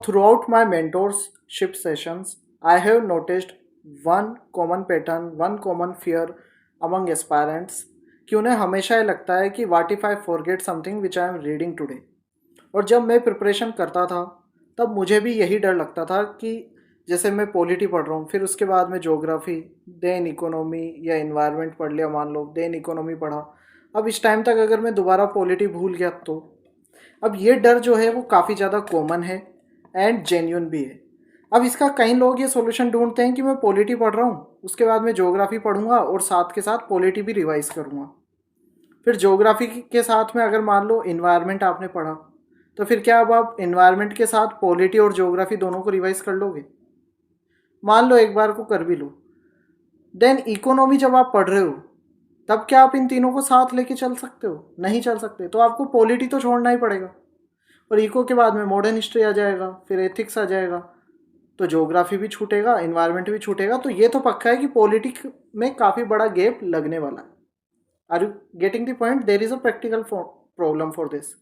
Throughout my mentorship sessions, I have noticed one common pattern, one common fear among aspirants कि उन्हें हमेशा ये लगता है कि what if I forget something which I am reading today. और जब मैं प्रिपरेशन करता था तब मुझे भी यही डर लगता था कि जैसे मैं पॉलिटी पढ़ रहा हूँ, फिर उसके बाद में ज्योग्राफी, देन इकोनॉमी या इन्वायरमेंट पढ़ लिया, मान लो देन इकोनॉमी पढ़ा। अब इस टाइम तक अगर मैं दोबारा पॉलिटी भूल गया तो अब ये डर जो है वो काफ़ी ज़्यादा कॉमन है एंड जेन्युइन भी है। अब इसका कई लोग ये सॉल्यूशन ढूंढते हैं कि मैं पॉलिटी पढ़ रहा हूँ, उसके बाद मैं ज्योग्राफी पढ़ूंगा और साथ के साथ पॉलिटी भी रिवाइज करूँगा। फिर ज्योग्राफी के साथ में अगर मान लो इन्वायरमेंट आपने पढ़ा, तो फिर क्या अब आप इन्वायरमेंट के साथ पॉलिटी और ज्योग्राफी दोनों को रिवाइज कर लोगे? मान लो एक बार को कर भी लो, देन इकोनॉमी जब आप पढ़ रहे हो तब क्या आप इन तीनों को साथ लेके चल सकते हो? नहीं चल सकते। तो आपको पॉलिटी तो छोड़ना ही पड़ेगा। और इको के बाद में मॉडर्न हिस्ट्री आ जाएगा, फिर एथिक्स आ जाएगा, तो ज्योग्राफी भी छूटेगा, इन्वायरमेंट भी छूटेगा। तो ये तो पक्का है कि पॉलिटिक्स में काफ़ी बड़ा गैप लगने वाला है। Are you getting the point? There is a practical problem for this.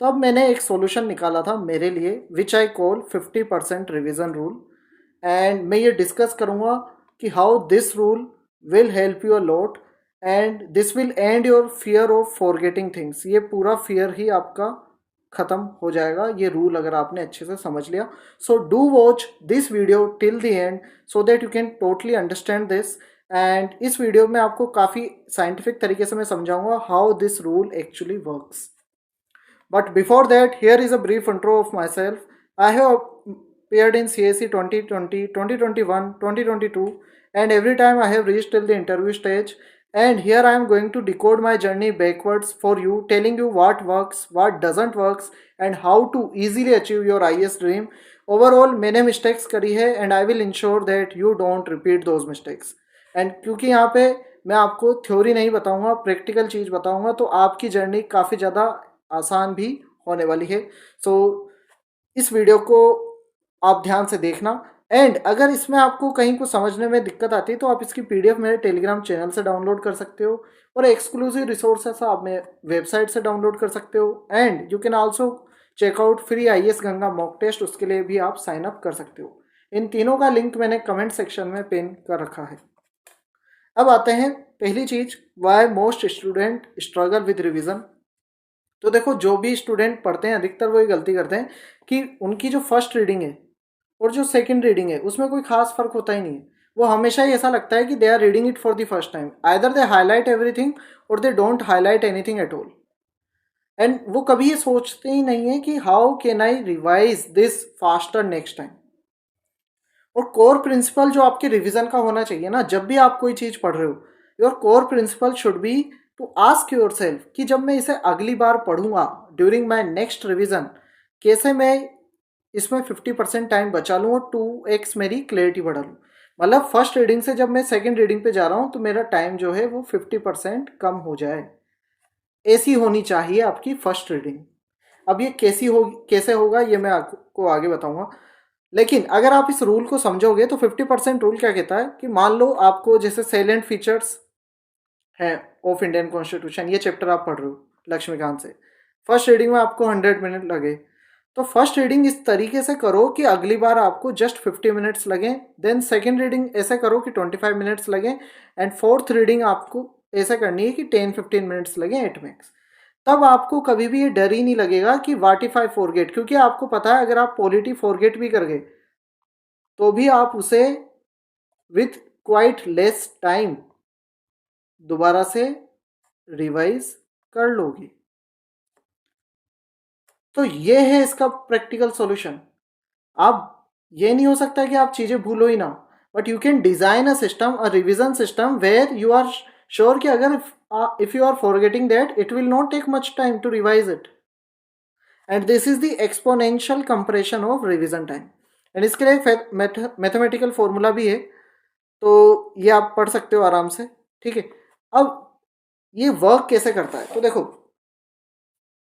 तो अब मैंने एक सॉल्यूशन निकाला था मेरे लिए, which I call 50% revision rule. And मैं ये डिस्कस करूँगा कि how this rule will help you a lot and this will end your fear of forgetting things. ये पूरा फियर ही आपका ख़त्म हो जाएगा ये रूल अगर आपने अच्छे से समझ लिया। So do watch this video till the and so that you can totally understand this. And इस वीडियो में आपको काफ़ी साइंटिफिक तरीके से मैं समझाऊंगा how this rule actually works. But before that, here is a brief intro of myself. I have appeared in CAC 2020, 2021, 2022, and every time I have reached till the interview stage. And here I am going to decode my journey backwards for you, telling you what works, what doesn't works, and how to easily achieve your IAS dream. Overall, मैंने mistakes करी है and I will ensure that you don't repeat those mistakes. And क्योंकि यहाँ पे मैं आपको theory नहीं बताऊंगा, प्रैक्टिकल चीज़ बताऊंगा, तो आपकी जर्नी काफ़ी ज़्यादा आसान भी होने वाली है। सो इस वीडियो को आप ध्यान से देखना। एंड अगर इसमें आपको कहीं को समझने में दिक्कत आती है तो आप इसकी पीडीएफ मेरे टेलीग्राम चैनल से डाउनलोड कर सकते हो, और एक्सक्लूसिव रिसोर्सेस आप मेरे वेबसाइट से डाउनलोड कर सकते हो। And you can also check out free IAS Ganga mock test, उसके लिए भी आप साइन अप कर सकते हो। इन तीनों का लिंक मैंने कमेंट सेक्शन में पिन कर रखा है। अब आते हैं पहली चीज, why most student struggle with revision. तो देखो, जो भी स्टूडेंट पढ़ते हैं अधिकतर वो ये गलती करते हैं कि उनकी जो फर्स्ट रीडिंग है और जो सेकंड रीडिंग है उसमें कोई खास फर्क होता ही नहीं है। वो हमेशा ही ऐसा लगता है कि they are reading it for the first time, either they highlight everything or they don't highlight anything at all. And वो कभी ये सोचते ही नहीं है कि how can I revise this faster next time. और कोर प्रिंसिपल जो आपके रिवीजन का होना चाहिए ना, जब भी आप कोई चीज़ पढ़ रहे हो, your core principle should be to ask yourself कि जब मैं इसे अगली बार पढ़ूंगा ड्यूरिंग माई नेक्स्ट रिविजन, कैसे मैं इसमें 50% टाइम बचा लूँ और 2x मेरी क्लैरिटी बढ़ा लूँ। मतलब फर्स्ट रीडिंग से जब मैं सेकेंड रीडिंग पे जा रहा हूँ तो मेरा टाइम जो है वो 50% कम हो जाए। ऐसी होनी चाहिए आपकी फर्स्ट रीडिंग। अब ये कैसे होगा ये मैं आपको आगे बताऊंगा। लेकिन अगर आप इस रूल को समझोगे तो 50% रूल क्या कहता है कि मान लो आपको जैसे सैलेंट फीचर्स हैं ऑफ इंडियन कॉन्स्टिट्यूशन, ये चैप्टर आप पढ़ रहे हो लक्ष्मीकांत से, फर्स्ट रीडिंग में आपको 100 मिनट लगे, तो फर्स्ट रीडिंग इस तरीके से करो कि अगली बार आपको जस्ट 50 मिनट्स लगें। देन सेकेंड रीडिंग ऐसे करो कि 25 मिनट्स लगें। एंड फोर्थ रीडिंग आपको ऐसे करनी है कि 10-15 मिनट्स लगें एट मैक्स। तब आपको कभी भी ये डर ही नहीं लगेगा कि व्हाट इफ आई फॉरगेट, क्योंकि आपको पता है अगर आप पॉलिटी फॉरगेट भी कर गए तो भी आप उसे विथ क्वाइट लेस टाइम दोबारा से रिवाइज कर लोगे। तो ये है इसका प्रैक्टिकल सॉल्यूशन। आप ये नहीं हो सकता कि आप चीज़ें भूलो ही ना, but you can design a system, a revision system where you are sure कि अगर if you are forgetting that it will not take much time to revise it. And this is the exponential compression of revision time. And इसके लिए एक mathematical formula भी है, तो ये आप पढ़ सकते हो आराम से। ठीक है, अब ये वर्क कैसे करता है, तो देखो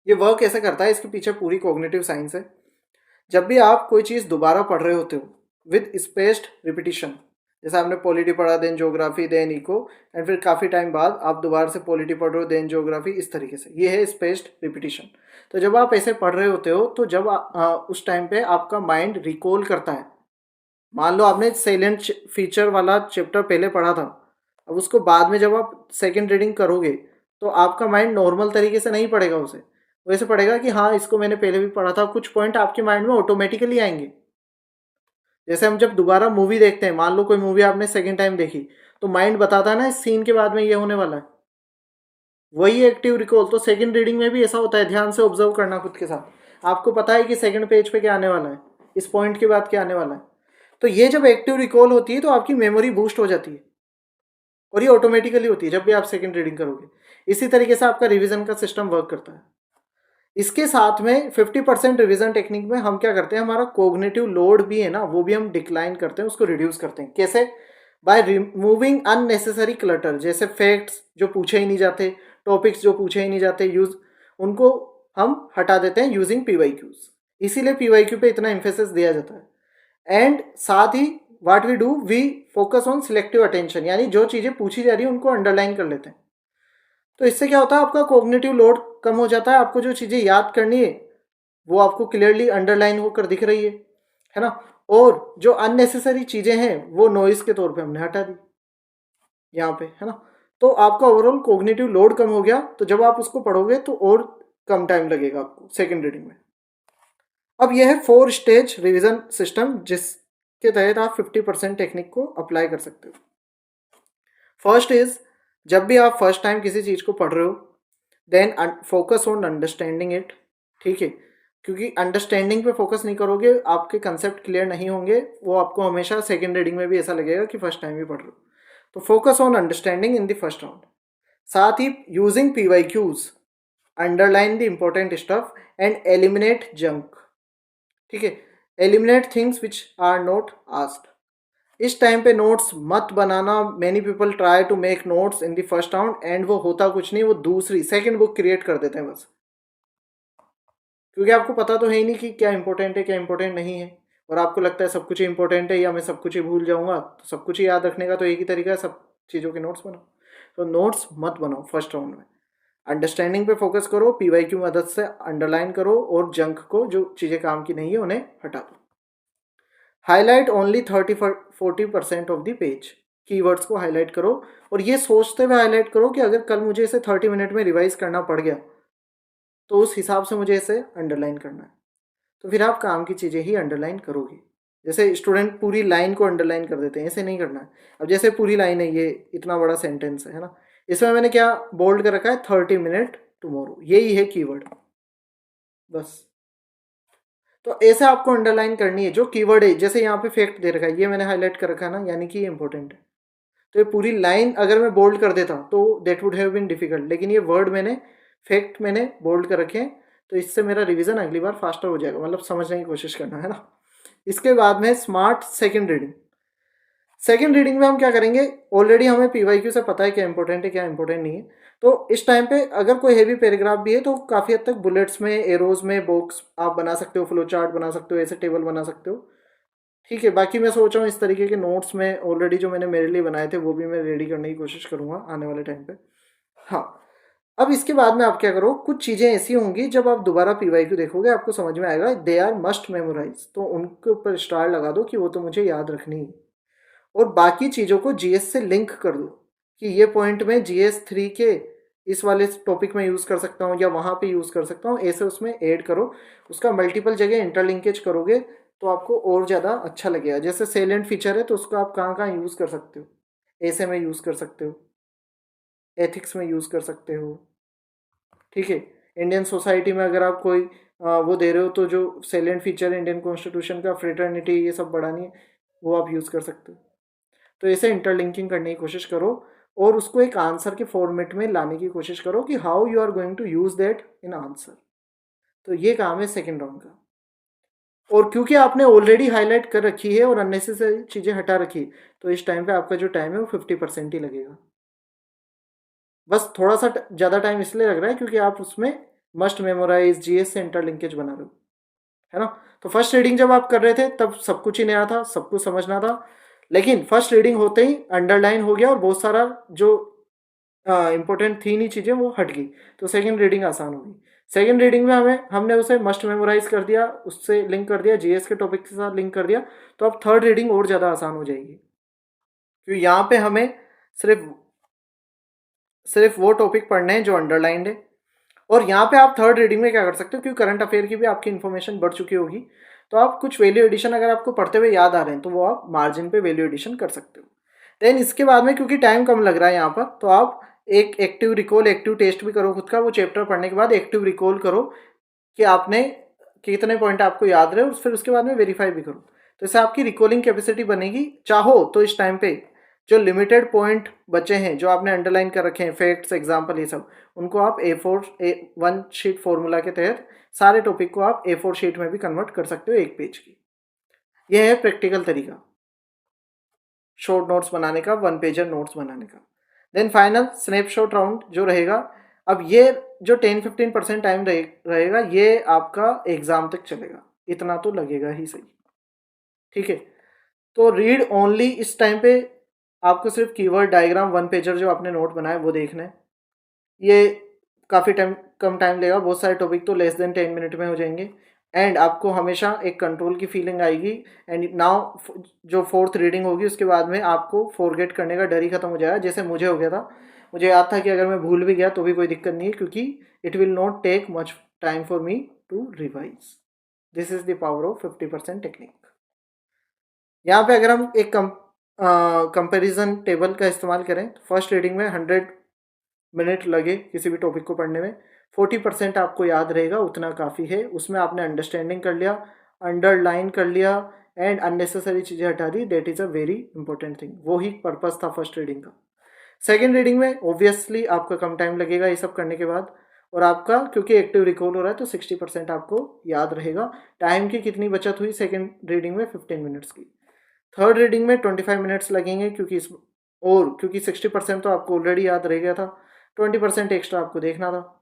ये वर्क कैसे करता है, इसके पीछे पूरी कॉग्निटिव साइंस है। जब भी आप कोई चीज़ दोबारा पढ़ रहे होते हो विद स्पेस्ड रिपीटिशन, जैसे आपने पॉलिटी पढ़ा, then geography, then eco, and फिर काफ़ी टाइम बाद आप दोबारा से पॉलिटी पढ़ रहे हो, देन ज्योग्राफी, इस तरीके से। ये है स्पेस्ड रिपीटिशन। तो जब आप ऐसे पढ़ रहे होते हो तो जब उस टाइम पे आपका माइंड रिकॉल करता है। मान लो आपने साइलेंट फीचर वाला चैप्टर पहले पढ़ा था, अब उसको बाद में जब आप सेकेंड रीडिंग करोगे तो आपका माइंड नॉर्मल तरीके से नहीं पढ़ेगा उसे, वैसे पढ़ेगा कि हाँ इसको मैंने पहले भी पढ़ा था। कुछ पॉइंट आपके माइंड में ऑटोमेटिकली आएंगे। जैसे हम जब दोबारा मूवी देखते हैं, मान लो कोई मूवी आपने सेकेंड टाइम देखी, तो माइंड बताता है ना इस सीन के बाद में ये होने वाला है, वही एक्टिव रिकॉल। तो सेकंड रीडिंग में भी ऐसा होता है, ध्यान से ऑब्जर्व करना खुद के साथ। आपको पता है कि सेकंड पेज पे क्या आने वाला है, इस पॉइंट के बाद क्या आने वाला है। तो ये जब एक्टिव रिकॉल होती है तो आपकी मेमोरी बूस्ट हो जाती है, और ये ऑटोमेटिकली होती है जब भी आप सेकंड रीडिंग करोगे। इसी तरीके से आपका रिवीजन का सिस्टम वर्क करता है। इसके साथ में 50% रिवीजन टेक्निक में हम क्या करते हैं, हमारा कोग्निटिव लोड भी है ना, वो भी हम डिक्लाइन करते हैं, उसको रिड्यूस करते हैं। कैसे? By removing unnecessary clutter. जैसे फैक्ट्स जो पूछे ही नहीं जाते, टॉपिक्स जो पूछे ही नहीं जाते, यूज उनको हम हटा देते हैं यूजिंग पीवाईक्यूज। इसीलिए पीवाईक्यू पे इतना एम्फेसिस दिया जाता है। एंड साथ ही what we do, we focus on selective attention, यानी जो चीज़ें पूछी जा रही है उनको अंडरलाइन कर लेते हैं। तो इससे क्या होता है, आपका कॉग्निटिव लोड कम हो जाता है। आपको जो चीज़ें याद करनी है वो आपको क्लियरली अंडरलाइन होकर दिख रही है ना। और जो अननेसेसरी चीज़ें हैं वो नॉइस के तौर पे हमने हटा दी यहाँ पे, है ना। तो आपका ओवरऑल कॉग्निटिव लोड कम हो गया। तो जब आप उसको पढ़ोगे तो और कम टाइम लगेगा आपको सेकेंड रीडिंग में। अब यह है 4 स्टेज रिवीजन सिस्टम, जिसके तहत आप 50% टेक्निक को अप्लाई कर सकते हो। फर्स्ट इज, जब भी आप फर्स्ट टाइम किसी चीज़ को पढ़ रहे हो, then focus on understanding it. ठीक है, क्योंकि अंडरस्टैंडिंग पे फोकस नहीं करोगे, आपके कंसेप्ट क्लियर नहीं होंगे। वो आपको हमेशा सेकेंड रीडिंग में भी ऐसा लगेगा कि फर्स्ट टाइम ही पढ़ रहे हो। तो focus on understanding in the first round. साथ ही using PYQs, underline the important stuff and eliminate junk. ठीक है, eliminate things which are not asked. इस टाइम पे नोट्स मत बनाना। Many people try to make notes in the first round and वो होता कुछ नहीं, वो दूसरी सेकंड बुक क्रिएट कर देते हैं बस। क्योंकि आपको पता तो है ही नहीं कि क्या इंपॉर्टेंट है क्या इंपॉर्टेंट नहीं है, और आपको लगता है सब कुछ ही इंपॉर्टेंट है या मैं सब कुछ ही भूल जाऊंगा। तो सब कुछ ही याद रखने का तो एक ही तरीका है, सब चीज़ों के नोट्स बनाओ। तो नोट्स मत बनाओ फर्स्ट राउंड में। अंडरस्टैंडिंग पे फोकस करो, पीवाई की मदद से अंडरलाइन करो, और जंक को, जो चीज़ें काम की नहीं है, उन्हें हटा दो। Highlight only 30-40% of the page. Keywords को हाईलाइट करो, और ये सोचते हुए हाईलाइट करो कि अगर कल मुझे इसे 30 मिनट में रिवाइज करना पड़ गया तो उस हिसाब से मुझे इसे अंडरलाइन करना है। तो फिर आप काम की चीज़ें ही अंडरलाइन करोगे। जैसे स्टूडेंट पूरी लाइन को अंडरलाइन कर देते हैं, ऐसे नहीं करना है। अब जैसे पूरी लाइन है, ये इतना बड़ा सेंटेंस है ना, इसमें मैंने क्या बोल्ड कर रखा है, 30 मिनट टुमारो, यही है कीवर्ड बस। तो ऐसे आपको अंडरलाइन करनी है जो कीवर्ड है। जैसे यहाँ पे फैक्ट दे रखा है, ये मैंने हाईलाइट कर रखा है ना, यानी कि ये इंपॉर्टेंट है। तो ये पूरी लाइन अगर मैं बोल्ड कर देता तो that would have been difficult, लेकिन ये वर्ड मैंने, फैक्ट मैंने बोल्ड कर रखे हैं, तो इससे मेरा रिवीजन अगली बार फास्टर हो जाएगा। मतलब समझने की कोशिश करना है ना। इसके बाद में smart second reading. Second reading में हम क्या करेंगे, ऑलरेडी हमें पीवाईक्यू से पता है क्या इंपॉर्टेंट है क्या इंपॉर्टेंट नहीं है। तो इस टाइम पे अगर कोई हेवी पैराग्राफ भी है तो काफ़ी हद तक बुलेट्स में, एरोज में, बॉक्स आप बना सकते हो, फ्लो चार्ट बना सकते हो, ऐसे टेबल बना सकते हो। ठीक है, बाकी मैं सोच रहा हूँ इस तरीके के नोट्स में ऑलरेडी जो मैंने मेरे लिए बनाए थे वो भी मैं रेडी करने की कोशिश करूँगा आने वाले टाइम पे। हाँ, अब इसके बाद में आप क्या करो, कुछ चीज़ें ऐसी होंगी जब आप दोबारा पीवाईक्यू देखोगे आपको समझ में आएगा, दे आर मस्ट मेमोराइज, तो उनके ऊपर स्टार लगा दो कि वो तो मुझे याद रखनी है। और बाकी चीज़ों को जीएस से लिंक कर दो कि ये पॉइंट में जीएस 3 के इस वाले टॉपिक में यूज़ कर सकता हूँ या वहाँ पे यूज़ कर सकता हूँ, ऐसे उसमें ऐड करो। उसका मल्टीपल जगह इंटरलिंकेज करोगे तो आपको और ज़्यादा अच्छा लगेगा। जैसे सेलेंट फीचर है तो उसको आप कहाँ कहाँ यूज़ कर सकते हो, ऐसे में यूज़ कर सकते हो, एथिक्स में यूज़ कर सकते हो। ठीक है, इंडियन सोसाइटी में अगर आप कोई वो दे रहे हो तो जो सेलेंट फीचर है इंडियन कॉन्स्टिट्यूशन का, फ्रेटर्निटी, ये सब बढ़ानी है, वो आप यूज़ कर सकते हो। तो ऐसे इंटरलिंकिंग करने की कोशिश करो और उसको एक आंसर के फॉर्मेट में लाने की कोशिश करो कि how you are going to use that in answer. तो ये काम है सेकेंड राउंड का। और क्योंकि आपने ऑलरेडी हाईलाइट कर रखी है और अननेसेसरी चीज़ें हटा रखी, तो इस टाइम पे आपका जो टाइम है वो 50% ही लगेगा। बस थोड़ा सा ज़्यादा टाइम इसलिए लग रहा है क्योंकि आप उसमें मस्ट मेमोराइज, जीएस से इंटरलिंकेज बना रहे हो, है ना। तो फर्स्ट रीडिंग जब आप कर रहे थे तब सब कुछ ही नया था, सब कुछ समझना था। लेकिन फर्स्ट रीडिंग होते ही अंडरलाइन हो गया और बहुत सारा जो इंपॉर्टेंट थी नहीं चीज़ें वो हट गई, तो सेकंड रीडिंग आसान होगी। सेकंड रीडिंग में हमने उसे मस्ट मेमोराइज कर दिया, उससे लिंक कर दिया, जीएस के टॉपिक के साथ लिंक कर दिया, तो अब थर्ड रीडिंग और ज़्यादा आसान हो जाएगी, क्योंकि यहाँ पे हमें सिर्फ सिर्फ वो टॉपिक पढ़ने हैं जो अंडरलाइंड है। और यहाँ पे आप थर्ड रीडिंग में क्या कर सकते हो, क्योंकि करंट अफेयर की भी आपकी इन्फॉर्मेशन बढ़ चुकी होगी, तो आप कुछ वैल्यू एडिशन अगर आपको पढ़ते हुए याद आ रहे हैं तो वो आप मार्जिन पे वैल्यू एडिशन कर सकते हो। देन इसके बाद में क्योंकि टाइम कम लग रहा है यहाँ पर, तो आप एक एक्टिव रिकॉल, एक्टिव टेस्ट भी करो खुद का, वो चैप्टर पढ़ने के बाद एक्टिव रिकॉल करो कि आपने कितने पॉइंट आपको याद रहे, और फिर उसके बाद में वेरीफाई भी करो, तो इससे आपकी रिकॉलिंग कैपेसिटी बनेगी। चाहो तो इस टाइम पे जो लिमिटेड पॉइंट बचे हैं जो आपने अंडरलाइन कर रखे हैं, फैक्ट्स, एग्जाम्पल, ये सब, उनको आप A1 शीट फॉर्मूला के तहत सारे टॉपिक को आप A4 शीट में भी कन्वर्ट कर सकते हो, एक पेज की। यह है प्रैक्टिकल तरीका शॉर्ट नोट्स बनाने का, 1 पेजर नोट्स बनाने का। देन फाइनल स्नैपशॉट राउंड जो रहेगा, अब ये जो 10-15% टाइम रहेगा ये आपका एग्जाम तक चलेगा, इतना तो लगेगा ही सही, ठीक है। तो रीड ओनली इस टाइम पे आपको सिर्फ कीवर्ड, डायग्राम, 1 पेजर जो आपने नोट बनाए वो देखना है। ये काफ़ी कम टाइम लेगा, बहुत सारे टॉपिक तो लेस देन 10 मिनट में हो जाएंगे, एंड आपको हमेशा एक कंट्रोल की फीलिंग आएगी। एंड नाउ जो फोर्थ रीडिंग होगी उसके बाद में आपको फॉरगेट करने का डर ही खत्म हो जाएगा, जैसे मुझे हो गया था। मुझे याद था कि अगर मैं भूल भी गया तो भी कोई दिक्कत नहीं है, क्योंकि it will not take much time for me to revise. This is the power of 50% technique. यहाँ पे अगर हम एक कंपेरिजन टेबल का इस्तेमाल करें, फर्स्ट रीडिंग में 100 मिनट लगे किसी भी टॉपिक को पढ़ने में, 40% आपको याद रहेगा, उतना काफ़ी है। उसमें आपने अंडरस्टैंडिंग कर लिया, अंडरलाइन कर लिया, एंड अननेसेसरी चीज़ें हटा दी। That is a very important thing, वो ही पर्पस था फर्स्ट रीडिंग का। सेकेंड रीडिंग में ऑब्वियसली आपका कम टाइम लगेगा ये सब करने के बाद, और आपका क्योंकि एक्टिव रिकॉल हो रहा है तो 60% आपको याद रहेगा। टाइम की कितनी बचत हुई सेकेंड रीडिंग में? 15 मिनट्स की। थर्ड रीडिंग में 25 मिनट्स लगेंगे, क्योंकि 60% तो आपको ऑलरेडी याद रह गया था, 20% एक्स्ट्रा आपको देखना था।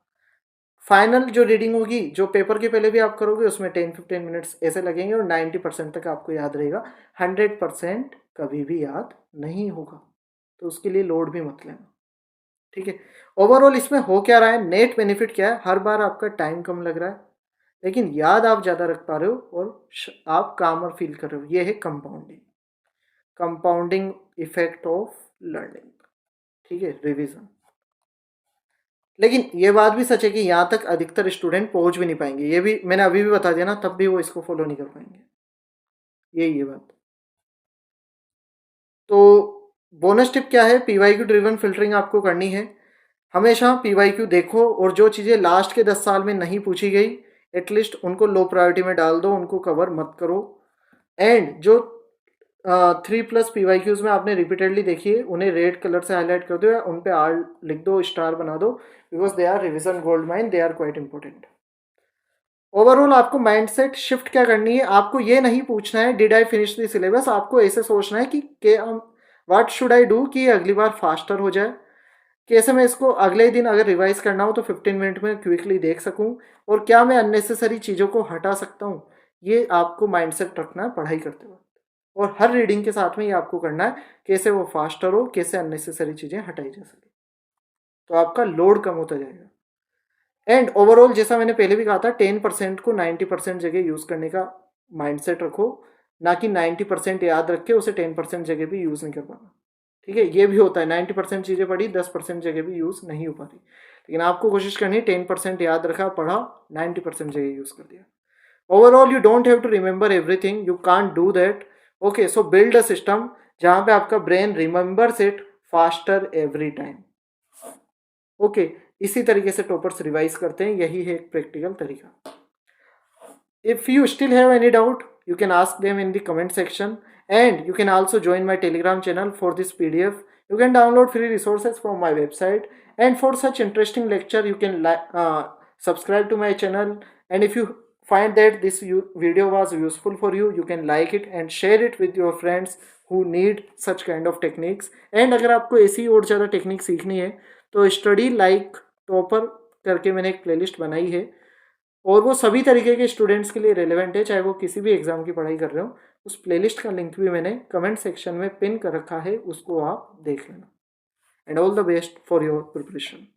फाइनल जो रीडिंग होगी, जो पेपर के पहले भी आप करोगे, उसमें 10-15 मिनट्स ऐसे लगेंगे और 90% तक आपको याद रहेगा। 100% कभी भी याद नहीं होगा, तो उसके लिए लोड भी मत लेना, ठीक है। ओवरऑल इसमें हो क्या रहा है, नेट बेनिफिट क्या है? हर बार आपका टाइम कम लग रहा है, लेकिन याद आप ज़्यादा रख पा रहे हो और आप कामर फील कर रहे हो। ये है कंपाउंडिंग इफेक्ट ऑफ लर्निंग, ठीक है, रिविजन। लेकिन ये बात भी सच है कि यहाँ तक अधिकतर स्टूडेंट पहुँच भी नहीं पाएंगे, ये भी मैंने अभी भी बता दिया ना, तब भी वो इसको फॉलो नहीं कर पाएंगे, यही है बात। तो बोनस टिप क्या है? पीवाईक्यू ड्रिवन फिल्टरिंग आपको करनी है। हमेशा पीवाईक्यू देखो, और जो चीज़ें लास्ट के 10 साल में नहीं पूछी गई, एटलीस्ट उनको लो प्रायोरिटी में डाल दो, उनको कवर मत करो। एंड जो 3+ पीवाईक्यूज में आपने रिपीटेडली देखी है, उन्हें रेड कलर से हाईलाइट कर दो या उन पे आर लिख दो, स्टार बना दो, because they are revision gold mine, they are quite important. Overall आपको माइंडसेट शिफ्ट क्या करनी है, आपको ये नहीं पूछना है did I finish the syllabus, आपको ऐसे सोचना है कि व्हाट शुड आई डू कि अगली बार फास्टर हो जाए, कैसे मैं इसको अगले दिन अगर रिवाइज करना हो तो 15 मिनट में क्विकली देख सकूं, और क्या मैं अननेसेसरी चीज़ों को हटा सकता हूं। ये आपको माइंडसेट रखना है पढ़ाई करते वक्त, और हर रीडिंग के साथ में ये आपको करना है, कैसे वो फास्टर हो, कैसे अननेसेसरी चीज़ें हटाई जा सके, तो आपका लोड कम होता जाएगा। एंड ओवरऑल जैसा मैंने पहले भी कहा था, 10% को 90% जगह यूज़ करने का माइंडसेट रखो, ना कि 90% याद रख के उसे 10% जगह भी यूज़ नहीं कर पाना, ठीक है। ये भी होता है, 90% चीज़ें पढ़ी, 10% जगह भी यूज़ नहीं हो पा रही, लेकिन आपको कोशिश करनी है 10% याद रखा, पढ़ा, 90% जगह यूज़ कर दिया। Overall you don't have to remember everything, you can't do that, okay. So build a system जहाँ पे आपका brain remembers it faster every time, okay. इसी तरीके से टॉपर्स रिवाइज करते हैं, यही है एक प्रैक्टिकल तरीका। If you still have any doubt, you can ask them in the comment section, and you can also join my Telegram channel for this PDF. You can download free resources from my website, and for such interesting lecture you can subscribe to my channel. And if you find that this video was useful for you, you can like it and share it with your friends who need such kind of techniques. And अगर आपको ऐसी और ज़्यादा technique सीखनी है तो study like topper करके मैंने एक प्लेलिस्ट बनाई है, और वो सभी तरीके के स्टूडेंट्स के लिए रेलेवेंट है, चाहे वो किसी भी एग्ज़ाम की पढ़ाई कर रहे हो। उस प्लेलिस्ट का लिंक भी मैंने कमेंट सेक्शन में पिन कर रखा है, उसको आप देख लेना। And all the best for your preparation.